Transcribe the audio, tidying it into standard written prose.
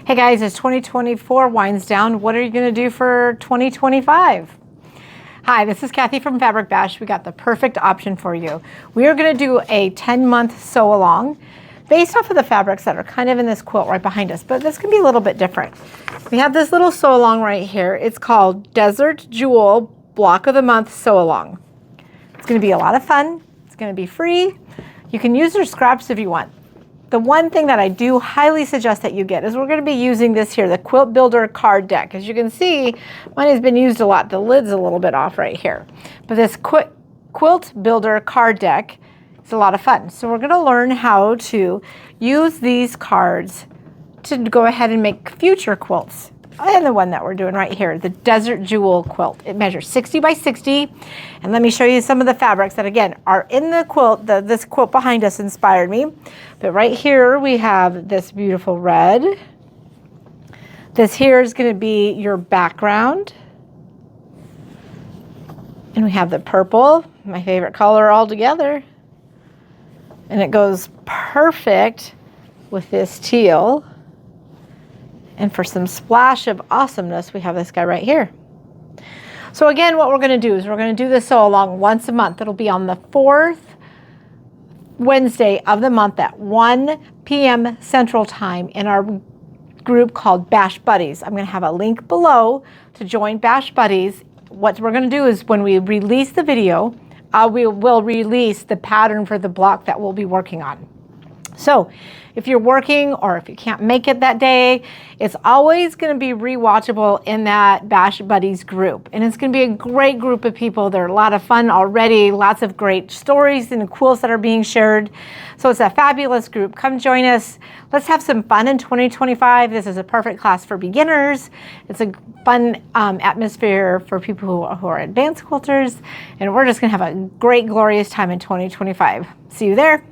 Hey guys, as 2024 winds down, what are you going to do for 2025? Hi, this is Cathy from Fabric Bash. We got the perfect option for you. We are going to do a 10-month sew along based off of the fabrics that are kind of in this quilt right behind us, but this can be a little bit different. We have this little sew along right here. It's called Desert Jewel Block of the Month Sew Along. It's going to be a lot of fun. It's going to be free. You can use your scraps if you want. The one thing that I do highly suggest that you get is we're going to be using this here, the Quilt Builder card deck. As you can see, mine has been used a lot. The lid's a little bit off right here. But this Quilt Builder card deck is a lot of fun. So we're going to learn how to use these cards to go ahead and make future quilts. And the one that we're doing right here, the Desert Jewel quilt. It measures 60 by 60. And let me show you some of the fabrics that, again, are in the quilt. This quilt behind us inspired me. But right here, we have this beautiful red. This here is going to be your background. And we have the purple, my favorite color altogether. And it goes perfect with this teal. And for some splash of awesomeness, we have this guy right here. So again, what we're going to do is we're going to do this sew along once a month. It'll be on the 4th Wednesday of the month at 1 p.m. Central Time in our group called Bash Buddies. I'm going to have a link below to join Bash Buddies. What we're going to do is when we release the video, we will release the pattern for the block that we'll be working on. So if you're working or if you can't make it that day, it's always going to be rewatchable in that Bash Buddies group. And it's going to be a great group of people. They're a lot of fun already, lots of great stories and quilts that are being shared. So it's a fabulous group. Come join us. Let's have some fun in 2025. This is a perfect class for beginners. It's a fun atmosphere for people who are advanced quilters. And we're just going to have a great, glorious time in 2025. See you there.